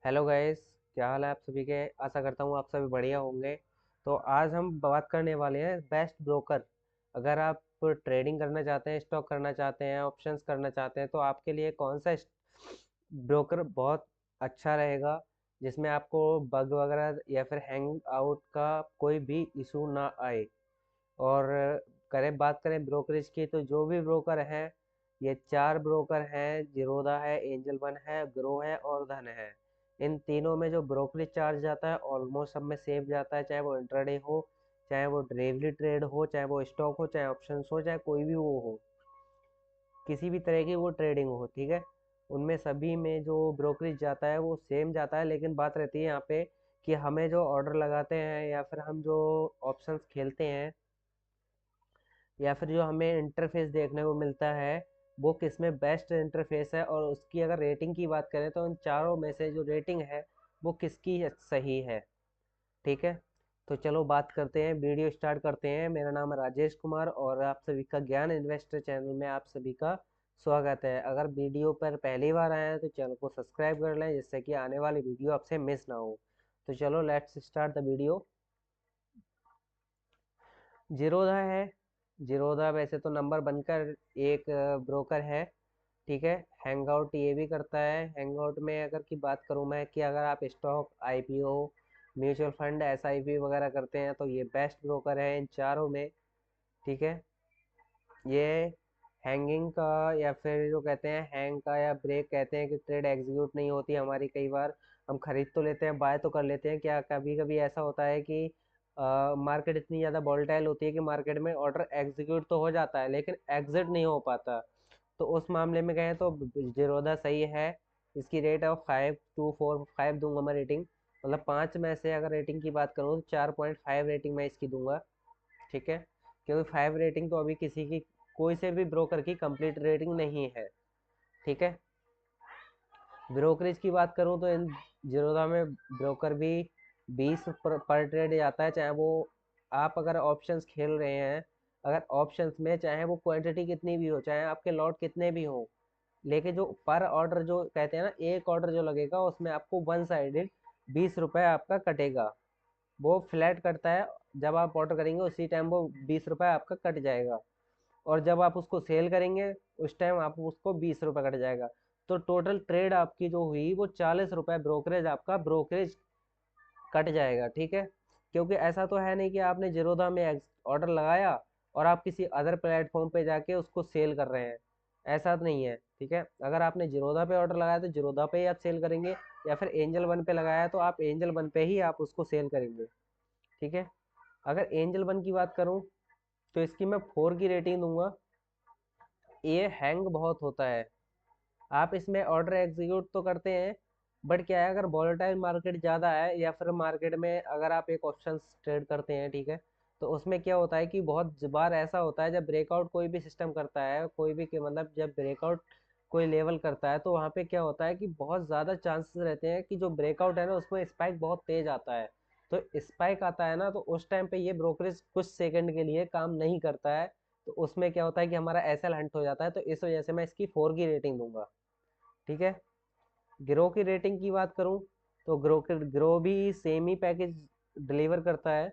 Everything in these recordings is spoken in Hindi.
Hello guys. क्या हाल है आप सभी के। आशा करता हूँ आप सभी बढ़िया होंगे। तो आज हम बात करने वाले हैं बेस्ट ब्रोकर। अगर आप ट्रेडिंग करना चाहते हैं, स्टॉक करना चाहते हैं, ऑप्शंस करना चाहते हैं, तो आपके लिए कौन सा ब्रोकर बहुत अच्छा रहेगा जिसमें आपको बग वगैरह या फिर हैंग आउट का कोई भी इशू ना आए। और बात करें ब्रोकरेज की, तो जो भी ब्रोकर हैं, ये चार ब्रोकर हैं। जीरोधा है, एंजल वन है, ग्रो है और धन है। इन तीनों में जो ब्रोकरेज चार्ज जाता है ऑलमोस्ट सब में सेम जाता है, चाहे वो इंट्राडे हो, चाहे वो डेली ट्रेड हो, चाहे वो स्टॉक हो, चाहे ऑप्शंस हो, चाहे कोई भी वो हो, किसी भी तरह की वो ट्रेडिंग हो, ठीक है। उनमें सभी में जो ब्रोकरेज जाता है वो सेम जाता है। लेकिन बात रहती है यहाँ पे कि हमें जो ऑर्डर लगाते हैं या फिर हम जो ऑप्शंस खेलते हैं या फिर जो हमें इंटरफेस देखने को मिलता है, वो किस में बेस्ट इंटरफेस है। और उसकी अगर रेटिंग की बात करें तो इन चारों में से जो रेटिंग है वो किसकी सही है, ठीक है। तो चलो बात करते हैं, वीडियो स्टार्ट करते हैं। मेरा नाम है राजेश कुमार और आप सभी का ज्ञान इन्वेस्टर चैनल में आप सभी का स्वागत है। अगर वीडियो पर पहली बार आए हैं तो चैनल को सब्सक्राइब कर लें जिससे कि आने वाली वीडियो आपसे मिस ना हो। तो चलो let's start the video. Zerodha है। जीरोधा वैसे तो नंबर बनकर एक ब्रोकर है, ठीक है। हैंगआउट ये भी करता है। हैंगआउट में अगर की बात करूँ मैं कि अगर आप stock, IPO, mutual fund, SIP वगैरह करते हैं तो ये बेस्ट ब्रोकर है इन चारों में, ठीक है। ये हैंगिंग का या फिर जो कहते हैं हैंग का या ब्रेक कहते हैं कि ट्रेड एग्जीक्यूट नहीं होती हमारी। कई बार हम खरीद तो लेते हैं, बाय तो कर लेते हैं, क्या कभी कभी ऐसा होता है कि मार्केट इतनी ज़्यादा वोलेटाइल होती है कि मार्केट में ऑर्डर एग्जीक्यूट तो हो जाता है लेकिन एग्जिट नहीं हो पाता। तो उस मामले में कहें तो जीरोधा सही है। इसकी रेट ऑफ 5.25 दूंगा मैं रेटिंग। मतलब 5 में से अगर रेटिंग की बात करूँ तो 4.5 रेटिंग मैं इसकी दूंगा, ठीक है। क्योंकि 5 रेटिंग तो अभी किसी की, कोई से भी ब्रोकर की कंप्लीट रेटिंग नहीं है, ठीक है। ब्रोकरेज की बात करूं तो इन जीरोधा में ब्रोकर भी 20 पर ट्रेड जाता है। चाहे वो आप अगर ऑप्शंस खेल रहे हैं, अगर ऑप्शंस में चाहे वो क्वांटिटी कितनी भी हो, चाहे आपके लॉट कितने भी हो, लेकिन जो पर ऑर्डर जो कहते हैं ना, एक ऑर्डर जो लगेगा उसमें आपको वन साइडेड 20 रुपये आपका कटेगा। वो फ्लैट कटता है, जब आप ऑर्डर करेंगे उसी टाइम वो 20 रुपये आपका कट जाएगा। और जब आप उसको सेल करेंगे उस टाइम आप उसको 20 रुपये कट जाएगा। तो टोटल ट्रेड आपकी जो हुई वो 40 रुपये ब्रोकरेज, आपका ब्रोकरेज कट जाएगा, ठीक है। क्योंकि ऐसा तो है नहीं कि आपने जीरोधा में ऑर्डर लगाया और आप किसी अदर प्लेटफॉर्म पे जाके उसको सेल कर रहे हैं, ऐसा तो नहीं है, ठीक है। अगर आपने जीरोधा पे ऑर्डर लगाया तो जीरोधा पे ही आप सेल करेंगे, या फिर एंजल वन पे लगाया तो आप एंजल वन पे ही आप उसको सेल करेंगे, ठीक है। अगर एंजल वन की बात करूं तो इसकी मैं 4 की रेटिंग दूंगा। ये हैंग बहुत होता है। आप इसमें ऑर्डर एग्जीक्यूट तो करते हैं, बट क्या है, अगर वॉलेटाइल मार्केट ज़्यादा है या फिर मार्केट में अगर आप एक ऑप्शन ट्रेड करते हैं, ठीक है, तो उसमें क्या होता है कि बहुत बार ऐसा होता है जब ब्रेकआउट कोई भी सिस्टम करता है, कोई भी मतलब जब ब्रेकआउट कोई लेवल करता है तो वहाँ पे क्या होता है कि बहुत ज़्यादा चांसेस रहते हैं कि जो ब्रेकआउट है ना उसमें स्पाइक बहुत तेज आता है। तो स्पाइक आता है ना तो उस टाइम पे ये ब्रोकरेज कुछ सेकंड के लिए काम नहीं करता है। तो उसमें क्या होता है कि हमारा एसएल हंट हो जाता है। तो इस वजह से मैं इसकी 4 की रेटिंग दूंगा, ठीक है। ग्रो की रेटिंग की बात करूं तो ग्रो भी सेम ही पैकेज डिलीवर करता है,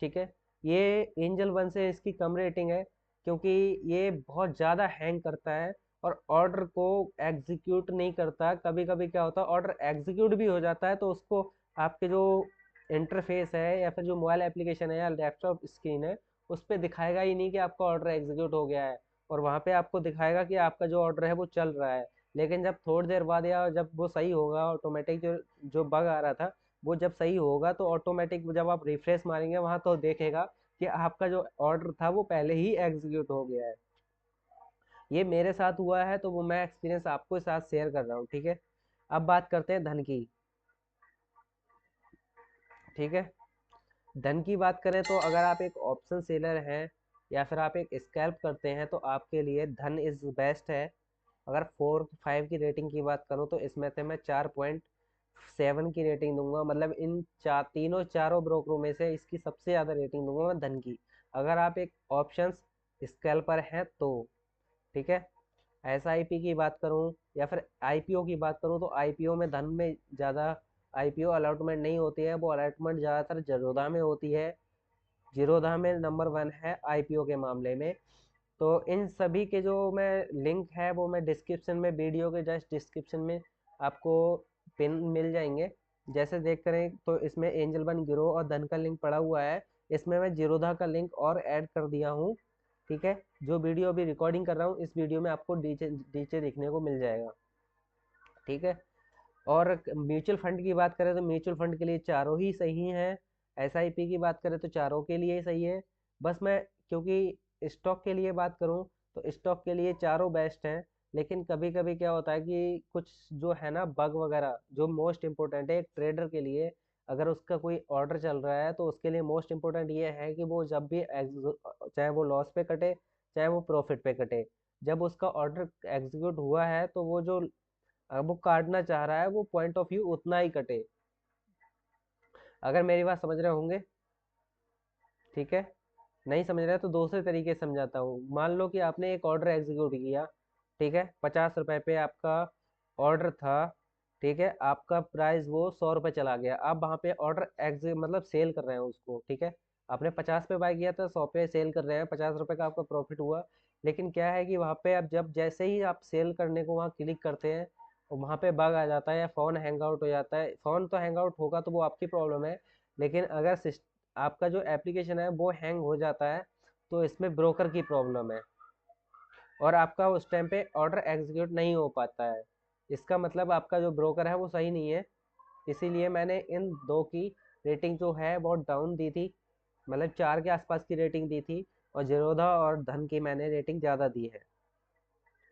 ठीक है। ये एंजल वन से इसकी कम रेटिंग है क्योंकि ये बहुत ज़्यादा हैंग करता है और ऑर्डर को एग्जीक्यूट नहीं करता। कभी कभी क्या होता है ऑर्डर एग्जीक्यूट भी हो जाता है तो उसको आपके जो इंटरफेस है या फिर जो मोबाइल एप्लीकेशन है या लैपटॉप स्क्रीन है उस पर दिखाएगा ही नहीं कि आपका ऑर्डर एग्जीक्यूट हो गया है। और वहाँ पे आपको दिखाएगा कि आपका जो ऑर्डर है वो चल रहा है। लेकिन जब थोड़ी देर बाद या जब वो सही होगा ऑटोमेटिक, जो जो बग आ रहा था वो जब सही होगा तो ऑटोमेटिक जब आप रिफ्रेश मारेंगे वहाँ तो देखेगा कि आपका जो ऑर्डर था वो पहले ही एग्जीक्यूट हो गया है। ये मेरे साथ हुआ है तो वो मैं एक्सपीरियंस आपको साथ शेयर कर रहा हूँ, ठीक है। अब बात करते हैं धन की, ठीक है। धन की बात करें तो अगर आप एक ऑप्शन सेलर हैं या फिर आप एक स्कैल्प करते हैं तो आपके लिए धन इज बेस्ट है। अगर 4-5 की रेटिंग की बात करूं तो इसमें से मैं 4.7 की रेटिंग दूंगा। मतलब इन चारों ब्रोकरों में से इसकी सबसे ज़्यादा रेटिंग दूंगा मैं धन की, अगर आप एक ऑप्शंस स्कैल्पर हैं तो, ठीक है। एसआईपी की बात करूं या फिर आईपीओ की बात करूं तो आईपीओ में धन में ज़्यादा आईपीओ अलॉटमेंट नहीं होती है, वो अलॉटमेंट ज़्यादातर जीरोधा में होती है। जीरोधा में नंबर 1 है आईपीओ के मामले में। तो इन सभी के जो मैं लिंक है वो मैं डिस्क्रिप्शन में, वीडियो के जस्ट डिस्क्रिप्शन में आपको पिन मिल जाएंगे। जैसे देख करें तो इसमें एंजल वन गिरो और धन का लिंक पड़ा हुआ है, इसमें मैं जीरोधा का लिंक और ऐड कर दिया हूँ। ठीक है, जो वीडियो अभी रिकॉर्डिंग कर रहा हूँ इस वीडियो में आपको नीचे नीचे देखने को मिल जाएगा। ठीक है, और म्यूचुअल फंड की बात करें तो म्यूचुअल फंड के लिए चारों ही सही हैं। एसआईपी की बात करें तो चारों के लिए सही है। बस मैं, क्योंकि स्टॉक के लिए बात करूं तो स्टॉक के लिए चारों बेस्ट हैं। लेकिन कभी कभी क्या होता है कि कुछ जो है ना बग वगैरह, जो मोस्ट इम्पोर्टेंट है एक ट्रेडर के लिए, अगर उसका कोई ऑर्डर चल रहा है तो उसके लिए मोस्ट इम्पोर्टेंट ये है कि वो जब भी चाहे वो लॉस पे कटे चाहे वो प्रॉफिट पे कटे, जब उसका ऑर्डर एग्जीक्यूट हुआ है तो वो जो वो काटना चाह रहा है वो पॉइंट ऑफ व्यू उतना ही कटे। अगर मेरी बात समझ रहे होंगे? ठीक है, नहीं समझ रहे तो दूसरे तरीके से समझाता हूँ। मान लो कि आपने एक ऑर्डर एग्जीक्यूट किया, ठीक है, 50 रुपए पे आपका ऑर्डर था। ठीक है, आपका प्राइस वो 100 रुपये चला गया, आप वहाँ पे ऑर्डर एग्जी मतलब सेल कर रहे हैं उसको। ठीक है, आपने 50 पे बाय किया था, 100 पे सेल कर रहे हैं, 50 रुपये का आपका प्रॉफिट हुआ। लेकिन क्या है कि वहाँ पे आप जब जैसे ही आप सेल करने को वहाँ क्लिक करते हैं और वहाँ पे बग आ जाता है या फ़ोन हैंग आउट हो जाता है। फ़ोन तो हैंग आउट होगा तो वो आपकी प्रॉब्लम है, लेकिन अगर आपका जो एप्लीकेशन है वो हैंग हो जाता है तो इसमें ब्रोकर की प्रॉब्लम है और आपका उस टाइम पे ऑर्डर एग्जीक्यूट नहीं हो पाता है। इसका मतलब आपका जो ब्रोकर है वो सही नहीं है। इसीलिए मैंने इन दो की रेटिंग जो है बहुत डाउन दी थी, मतलब 4 के आसपास की रेटिंग दी थी, और जीरोधा और धन की मैंने रेटिंग ज़्यादा दी है।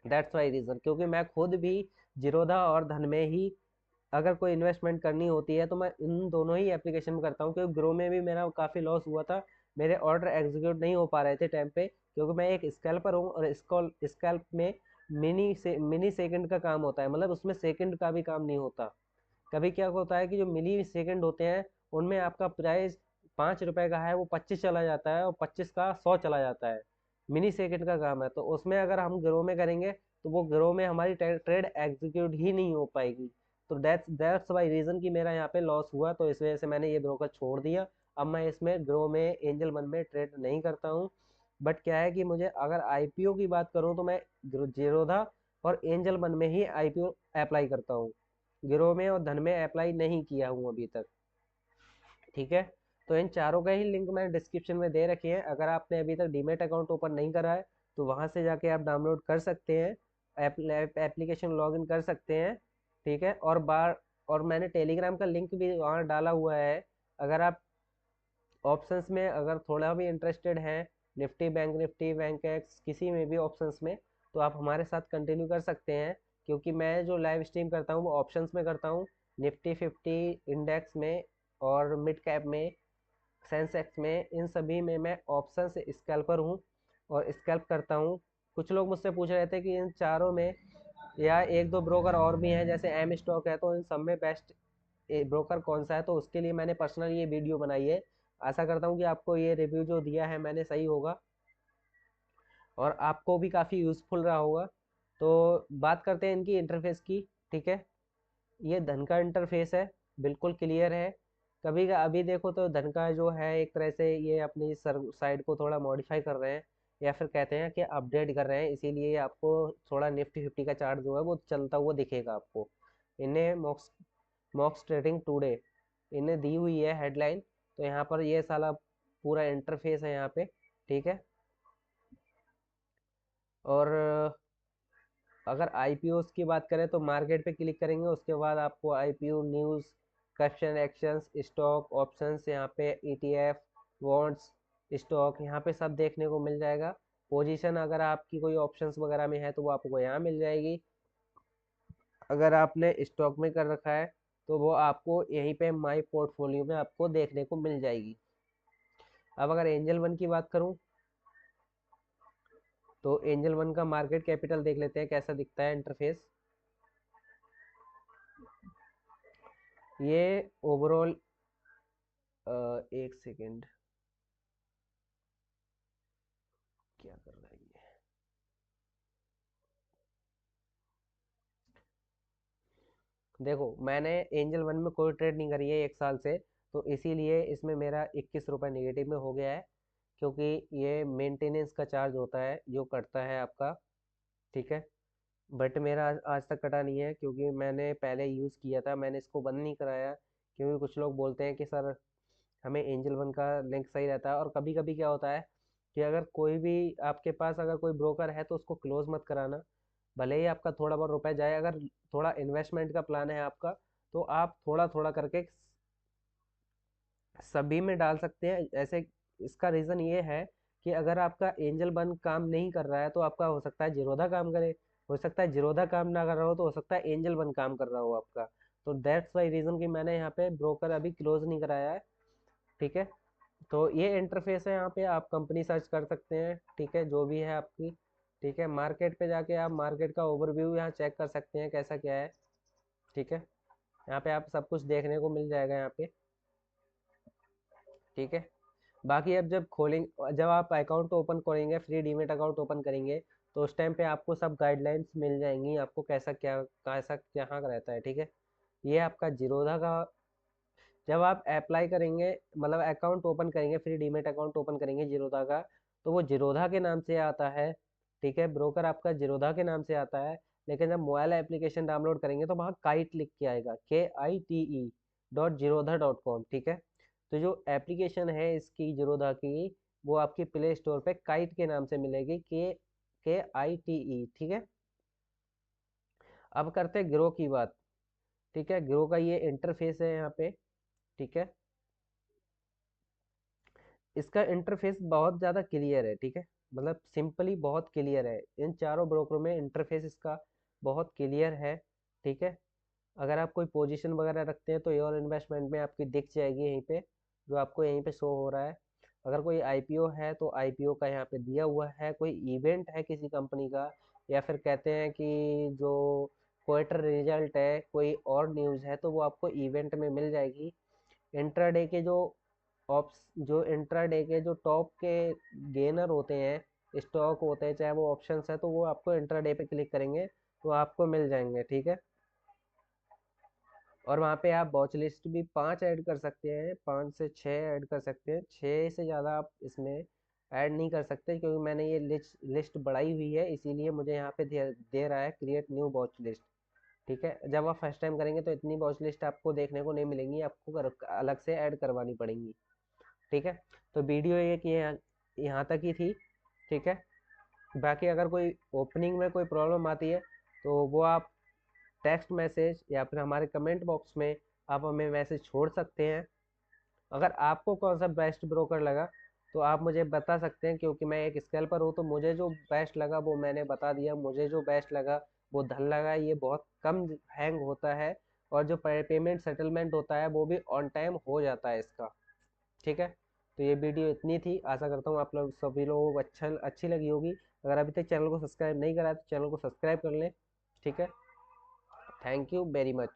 दैट्स वाई रीज़न, क्योंकि मैं खुद भी जीरोधा और धन में ही अगर कोई इन्वेस्टमेंट करनी होती है तो मैं इन दोनों ही एप्लीकेशन में करता हूँ, क्योंकि ग्रो में भी मेरा काफ़ी लॉस हुआ था। मेरे ऑर्डर एग्जीक्यूट नहीं हो पा रहे थे टाइम पे, क्योंकि मैं एक स्कैल्पर हूँ और स्कैल्प में मिनी सेकंड का काम होता है, मतलब उसमें सेकंड का भी काम नहीं होता। कभी क्या होता है कि जो मिली सेकंड होते हैं उनमें आपका प्राइस 5 रुपए का है वो 25 चला जाता है और 25 का 100 चला जाता है। मिनी सेकंड का काम है, तो उसमें अगर हम ग्रो में करेंगे तो वो ग्रो में हमारी ट्रेड एग्जीक्यूट ही नहीं हो पाएगी। तो दैट्स वाई रीज़न कि मेरा यहाँ पे लॉस हुआ, तो इस वजह से मैंने ये ब्रोकर छोड़ दिया। अब मैं इसमें ग्रो में एंजल वन में ट्रेड नहीं करता हूँ। बट क्या है कि मुझे अगर आईपीओ की बात करूँ तो मैं जीरोधा और एंजल वन में ही आईपीओ अप्लाई करता हूँ, गिरोह में और धन में अप्लाई नहीं किया हूँ अभी तक। ठीक है, तो इन चारों का ही लिंक मैंने डिस्क्रिप्शन में दे रखी है। अगर आपने अभी तक डीमेट अकाउंट ओपन नहीं करा है तो वहाँ से जाके आप डाउनलोड कर सकते हैं, एप्लीकेशन लॉगिन कर सकते हैं। ठीक है, और मैंने टेलीग्राम का लिंक भी वहाँ डाला हुआ है। अगर आप ऑप्शंस में अगर थोड़ा भी इंटरेस्टेड हैं, निफ्टी बैंक एक्स किसी में भी ऑप्शंस में, तो आप हमारे साथ कंटिन्यू कर सकते हैं। क्योंकि मैं जो लाइव स्ट्रीम करता हूँ वो ऑप्शंस में करता हूँ, निफ्टी 50 इंडेक्स में और मिड कैप में, सेंसेक्स में, इन सभी में मैं ऑप्शन से स्कैल्पर हूँ और स्कैल्प करता हूँ। कुछ लोग मुझसे पूछ रहे थे कि इन चारों में या एक दो ब्रोकर और भी हैं जैसे एम स्टॉक है, तो इन सब में बेस्ट ब्रोकर कौन सा है, तो उसके लिए मैंने पर्सनल ये वीडियो बनाई है। आशा करता हूँ कि आपको ये रिव्यू जो दिया है मैंने सही होगा और आपको भी काफ़ी यूज़फुल रहा होगा। तो बात करते हैं इनकी इंटरफेस की। ठीक है, ये धन का इंटरफेस है, बिल्कुल क्लियर है। कभी का अभी देखो तो धन का जो है एक तरह से ये अपनी सर साइड को थोड़ा मॉडिफाई कर रहे हैं या फिर कहते हैं कि अपडेट कर रहे हैं, इसीलिए आपको थोड़ा निफ्टी 50 का चार्ट जो है वो चलता हुआ दिखेगा आपको। इन्हें मॉक्स ट्रेडिंग टुडे इन्हें दी हुई है हेडलाइन, तो यहाँ पर ये साला पूरा इंटरफेस है यहाँ पे। ठीक है, और अगर आईपीओस की बात करें तो मार्केट पे क्लिक करेंगे, उसके बाद आपको IPO news, caption, actions, stock, options, यहाँ पे ईटीएफ, बॉन्ड्स, स्टॉक, यहाँ पे सब देखने को मिल जाएगा। पोजीशन अगर आपकी कोई ऑप्शंस वगैरह में है तो वो आपको यहाँ मिल जाएगी। अगर आपने स्टॉक में कर रखा है तो वो आपको यहीं पे माई पोर्टफोलियो में आपको देखने को मिल जाएगी। अब अगर एंजल वन की बात करूं तो एंजल वन का मार्केट कैपिटल देख लेते हैं कैसा दिखता है इंटरफेस। ये ओवरऑल, एक सेकेंड, क्या कर रहा है ये? देखो मैंने एंजल वन में कोई ट्रेड नहीं करी है 1 साल से, तो इसीलिए इसमें मेरा 21 रुपये नेगेटिव में हो गया है, क्योंकि ये मेंटेनेंस का चार्ज होता है जो कटता है आपका। ठीक है, बट मेरा आज तक कटा नहीं है, क्योंकि मैंने पहले यूज़ किया था, मैंने इसको बंद नहीं कराया। क्योंकि कुछ लोग बोलते हैं कि सर हमें एंजल वन का लिंक सही रहता है, और कभी कभी क्या होता है कि अगर कोई भी आपके पास अगर कोई ब्रोकर है तो उसको क्लोज मत कराना। भले ही आपका थोड़ा बहुत रुपए जाए, अगर थोड़ा इन्वेस्टमेंट का प्लान है आपका, तो आप थोड़ा थोड़ा करके सभी में डाल सकते हैं ऐसे। इसका रीज़न ये है कि अगर आपका एंजल वन काम नहीं कर रहा है तो आपका हो सकता है जीरोधा काम करे, हो सकता है जीरोधा काम ना कर रहा हो तो हो सकता है एंजल वन काम कर रहा हो आपका। तो दैट्स वाई रीज़न कि मैंने यहाँ पे ब्रोकर अभी क्लोज नहीं कराया है। ठीक है, तो ये इंटरफेस है, यहाँ पे आप कंपनी सर्च कर सकते हैं। ठीक है, जो भी है आपकी। ठीक है, मार्केट पे जाके आप मार्केट का ओवरव्यू यहाँ चेक कर सकते हैं कैसा क्या है। ठीक है, यहाँ पे आप सब कुछ देखने को मिल जाएगा यहाँ पे। ठीक है, बाकी अब जब आप अकाउंट ओपन करेंगे, फ्री डीमेट अकाउंट ओपन करेंगे, तो उस टाइम पे आपको सब गाइडलाइंस मिल जाएंगी, आपको कैसा क्या कैसा कहाँ का रहता है। ठीक है, ये आपका जीरोधा का जब आप अप्लाई करेंगे, मतलब अकाउंट ओपन करेंगे, फ्री डीमेट अकाउंट ओपन करेंगे जीरोधा का, तो वो जीरोधा के नाम से आता है। ठीक है, ब्रोकर आपका जीरोधा के नाम से आता है। लेकिन जब मोबाइल एप्लीकेशन डाउनलोड करेंगे तो वहाँ काइट लिख के आएगा, KITE.Zerodha.com। ठीक है, तो जो एप्लीकेशन है इसकी जीरोधा की, वो आपकी प्ले स्टोर पे काइट के नाम से मिलेगी, KITE। ठीक है, अब करते हैं ग्रो की बात। ठीक है, ग्रो का ये इंटरफेस है यहाँ पे। ठीक है, इसका इंटरफेस बहुत ज़्यादा क्लियर है। ठीक है, मतलब सिंपली बहुत क्लियर है, इन चारों ब्रोकरों में इंटरफेस इसका बहुत क्लियर है। ठीक है, अगर आप कोई पोजीशन वगैरह रखते हैं तो योर इन्वेस्टमेंट में आपकी दिख जाएगी यहीं पे, जो आपको यहीं पे शो हो रहा है। अगर कोई आईपीओ है तो आईपीओ का यहाँ पे दिया हुआ है, कोई इवेंट है किसी कंपनी का, या फिर कहते हैं कि जो क्वार्टर रिजल्ट है, कोई और न्यूज़ है, तो वो आपको इवेंट में मिल जाएगी। इंट्राडे के जो टॉप के गेनर होते हैं, स्टॉक होते हैं, चाहे वो ऑप्शंस है, तो वो आपको इंट्राडे पे क्लिक करेंगे तो आपको मिल जाएंगे। ठीक है, और वहाँ पे आप वॉच लिस्ट भी 5 ऐड कर सकते हैं, 5 से 6 ऐड कर सकते हैं, 6 से ज़्यादा आप इसमें ऐड नहीं कर सकते, क्योंकि मैंने ये लिस्ट बढ़ाई हुई है, इसीलिए मुझे यहाँ पे दे रहा है क्रिएट न्यू वॉच लिस्ट। ठीक है, जब आप फर्स्ट टाइम करेंगे तो इतनी वॉच लिस्ट आपको देखने को नहीं मिलेंगी, आपको अलग से ऐड करवानी पड़ेंगी। ठीक है, तो वीडियो ये कि यहाँ तक ही थी। ठीक है, बाकी अगर कोई ओपनिंग में कोई प्रॉब्लम आती है तो वो आप टेक्स्ट मैसेज या फिर हमारे कमेंट बॉक्स में आप हमें मैसेज छोड़ सकते हैं। अगर आपको कौन सा बेस्ट ब्रोकर लगा तो आप मुझे बता सकते हैं, क्योंकि मैं एक स्कैल्पर हूँ, तो मुझे जो बेस्ट लगा वो मैंने बता दिया। मुझे जो बेस्ट लगा वो धन लगा, ये बहुत कम हैंग होता है, और जो पेमेंट सेटलमेंट होता है वो भी ऑन टाइम हो जाता है इसका। ठीक है, तो ये वीडियो इतनी थी, आशा करता हूँ आप लोग सभी लोगों को अच्छी लगी होगी। अगर अभी तक चैनल को सब्सक्राइब नहीं करा है तो चैनल को सब्सक्राइब कर लें। ठीक है, थैंक यू वेरी मच।